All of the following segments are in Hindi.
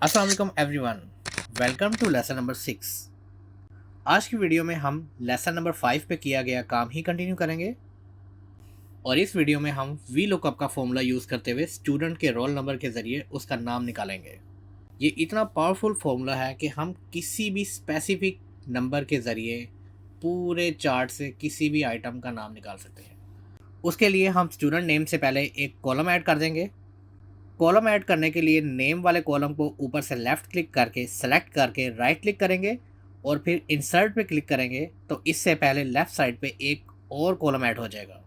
अस्सलाम वालेकुम everyone, welcome to lesson number 6। आज की वीडियो में हम लेसन नंबर 5 पे किया गया काम ही कंटिन्यू करेंगे और इस वीडियो में हम वी लुकअप का फॉर्मूला यूज़ करते हुए स्टूडेंट के रोल नंबर के ज़रिए उसका नाम निकालेंगे। ये इतना पावरफुल फॉर्मूला है कि हम किसी भी स्पेसिफिक नंबर के ज़रिए पूरे चार्ट से किसी भी आइटम का नाम निकाल सकते हैं। उसके लिए हम स्टूडेंट नेम से पहले एक कॉलम ऐड कर देंगे। कॉलम ऐड करने के लिए नेम वाले कॉलम को ऊपर से लेफ़्ट क्लिक करके सेलेक्ट करके राइट क्लिक करेंगे और फिर इंसर्ट पे क्लिक करेंगे तो इससे पहले लेफ़्ट साइड पे एक और कॉलम ऐड हो जाएगा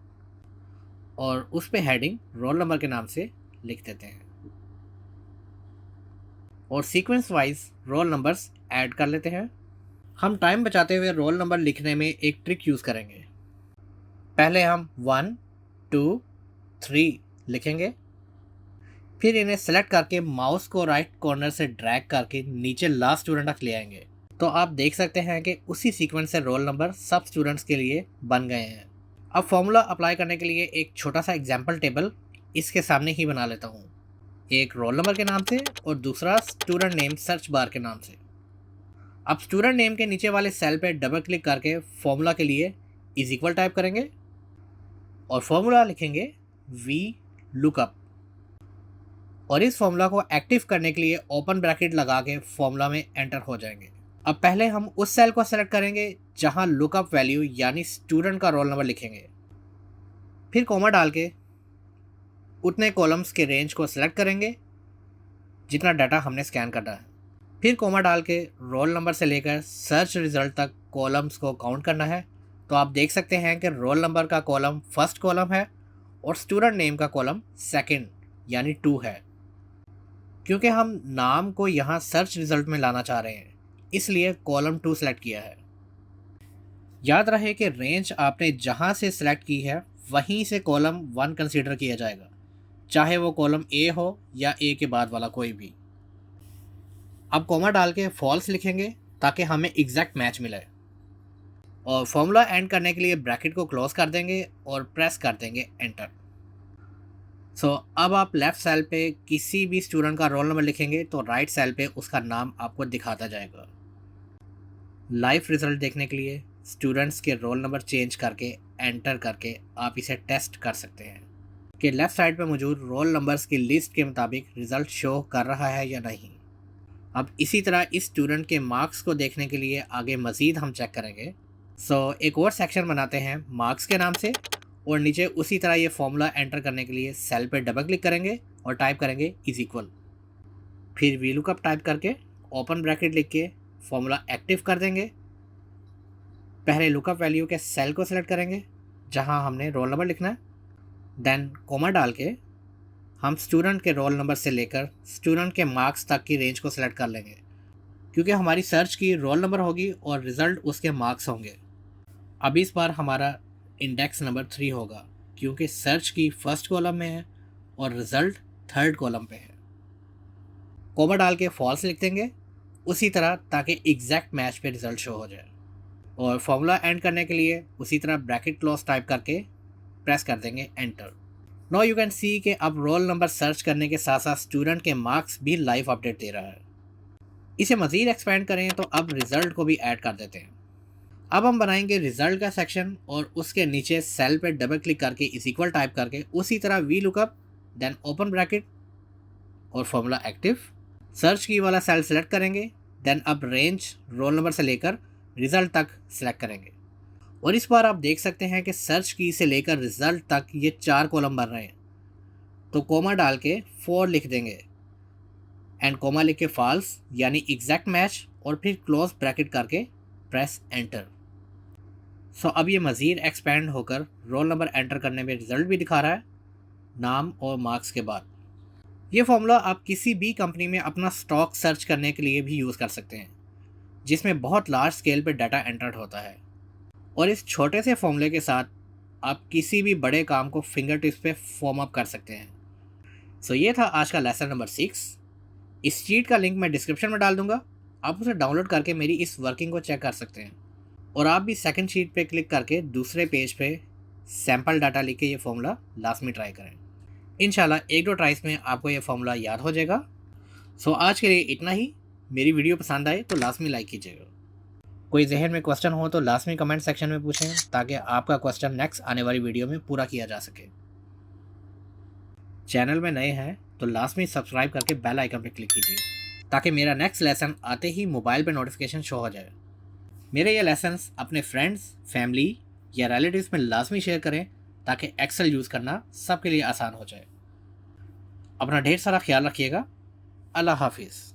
और उस पे हेडिंग रोल नंबर के नाम से लिख देते हैं और sequence wise roll numbers add कर लेते हैं। हम टाइम बचाते हुए रोल नंबर लिखने में एक ट्रिक यूज़ करेंगे। पहले हम 1 2 3 लिखेंगे, फिर इन्हें सेलेक्ट करके माउस को राइट कॉर्नर से ड्रैग करके नीचे लास्ट स्टूडेंट तक ले आएंगे तो आप देख सकते हैं कि उसी सीक्वेंस से रोल नंबर सब स्टूडेंट्स के लिए बन गए हैं। अब फॉर्मूला अप्लाई करने के लिए एक छोटा सा एग्जाम्पल टेबल इसके सामने ही बना लेता हूँ, एक रोल नंबर के नाम से और दूसरा स्टूडेंट नेम सर्च बार के नाम से। अब स्टूडेंट नेम के नीचे वाले सेल पे डबल क्लिक करके फॉर्मूला के लिए इज इक्वल टाइप करेंगे और फॉर्मूला लिखेंगे वी लुकअप और इस फॉर्मूला को एक्टिव करने के लिए ओपन ब्रैकेट लगा के फॉर्मूला में एंटर हो जाएंगे। अब पहले हम उस सेल को सेलेक्ट करेंगे जहां लुकअप वैल्यू यानी स्टूडेंट का रोल नंबर लिखेंगे, फिर कॉमा डाल के उतने कॉलम्स के रेंज को सेलेक्ट करेंगे जितना डाटा हमने स्कैन करना है, फिर कॉमा डाल के रोल नंबर से लेकर सर्च रिजल्ट तक कॉलम्स को काउंट करना है। तो आप देख सकते हैं कि रोल नंबर का कॉलम फर्स्ट कॉलम है और स्टूडेंट नेम का कॉलम सेकंड यानी 2 है। क्योंकि हम नाम को यहाँ सर्च रिजल्ट में लाना चाह रहे हैं इसलिए कॉलम 2 सेलेक्ट किया है। याद रहे कि रेंज आपने जहाँ से सेलेक्ट की है वहीं से कॉलम 1 कंसीडर किया जाएगा, चाहे वो कॉलम ए हो या ए के बाद वाला कोई भी। अब कॉमा डाल के फॉल्स लिखेंगे ताकि हमें एग्जैक्ट मैच मिले और फॉर्मूला एंड करने के लिए ब्रैकेट को क्लोज कर देंगे और प्रेस कर देंगे एंटर। अब आप लेफ़्ट सेल पे किसी भी स्टूडेंट का रोल नंबर लिखेंगे तो राइट सेल पे उसका नाम आपको दिखाता जाएगा। लाइव रिजल्ट देखने के लिए स्टूडेंट्स के रोल नंबर चेंज करके एंटर करके आप इसे टेस्ट कर सकते हैं कि लेफ़्ट साइड पे मौजूद रोल नंबर्स की लिस्ट के मुताबिक रिज़ल्ट शो कर रहा है या नहीं। अब इसी तरह इस स्टूडेंट के मार्क्स को देखने के लिए आगे मज़ीद हम चेक करेंगे। एक और सेक्शन बनाते हैं मार्क्स के नाम से और नीचे उसी तरह ये फॉर्मूला एंटर करने के लिए सेल पे डबल क्लिक करेंगे और टाइप करेंगे इज इक्वल, फिर वी लुकअप टाइप करके ओपन ब्रैकेट लिख के फॉर्मूला एक्टिव कर देंगे। पहले लुकअप वैल्यू के सेल को सेलेक्ट करेंगे जहां हमने रोल नंबर लिखना है, देन कॉमा डाल के हम स्टूडेंट के रोल नंबर से लेकर स्टूडेंट के मार्क्स तक की रेंज को सेलेक्ट कर लेंगे क्योंकि हमारी सर्च की रोल नंबर होगी और रिज़ल्ट उसके मार्क्स होंगे। अब इस बार हमारा इंडेक्स नंबर 3 होगा क्योंकि सर्च की फर्स्ट कॉलम में है और रिज़ल्ट थर्ड कॉलम पे है। कॉमा डाल के फॉल्स लिख देंगे उसी तरह ताकि एग्जैक्ट मैच पे रिज़ल्ट शो हो जाए और फॉर्मूला एंड करने के लिए उसी तरह ब्रैकेट क्लोज टाइप करके प्रेस कर देंगे enter. Now you can see कि अब रोल नंबर सर्च करने के साथ साथ स्टूडेंट के मार्क्स भी लाइव अपडेट दे रहा है। इसे मज़ीद एक्सपेंड करें तो अब रिज़ल्ट को भी ऐड कर देते हैं। अब हम बनाएंगे रिजल्ट का सेक्शन और उसके नीचे सेल पे डबल क्लिक करके इज इक्वल टाइप करके उसी तरह VLOOKUP then open bracket और फॉर्मूला एक्टिव, सर्च की वाला सेल सेलेक्ट करेंगे, देन अब रेंज रोल नंबर से लेकर रिजल्ट तक सेलेक्ट करेंगे और इस बार आप देख सकते हैं कि सर्च की से लेकर रिजल्ट तक ये 4 कॉलम बन रहे हैं। तो कोमा डाल के 4 लिख देंगे एंड कोमा लिख के फॉल्स यानी एग्जैक्ट मैच और फिर क्लोज ब्रैकेट करके प्रेस एंटर। अब ये मज़ीद एक्सपेंड होकर रोल नंबर एंटर करने में रिज़ल्ट भी दिखा रहा है नाम और मार्क्स के बाद। ये फॉर्मूला आप किसी भी कंपनी में अपना स्टॉक सर्च करने के लिए भी यूज़ कर सकते हैं जिसमें बहुत लार्ज स्केल पे डाटा एंटर्ड होता है और इस छोटे से फॉर्मूले के साथ आप किसी भी बड़े काम को फिंगर टिप्स पे फॉर्म अप कर सकते हैं। ये था आज का लेसन नंबर 6। इस शीट का लिंक मैं डिस्क्रिप्शन में डाल दूँगा, आप उसे डाउनलोड करके मेरी इस वर्किंग को चेक कर सकते हैं और आप भी सेकंड शीट पे क्लिक करके दूसरे पेज पे सैम्पल डाटा लिख के ये फॉर्मूला लास्ट में ट्राई करें। इंशाल्लाह 1-2 ट्राइज में आपको ये फॉर्मूला याद हो जाएगा सो आज के लिए इतना ही। मेरी वीडियो पसंद आए तो लाजमी लाइक कीजिएगा। कोई जहन में क्वेश्चन हो तो लाजमी कमेंट सेक्शन में पूछें ताकि आपका क्वेश्चन नेक्स्ट आने वाली वीडियो में पूरा किया जा सके। चैनल में नए हैं तो लाजमी सब्सक्राइब करके बेल आइकन पर क्लिक कीजिए ताकि मेरा नेक्स्ट लेसन आते ही मोबाइल पे नोटिफिकेशन शो हो जाए। मेरे ये लेसन्स अपने फ्रेंड्स, फैमिली या रिलेटिव्स में लाजमी शेयर करें ताकि एक्सेल यूज़ करना सबके लिए आसान हो जाए। अपना ढेर सारा ख्याल रखिएगा। अल्लाह हाफिज़।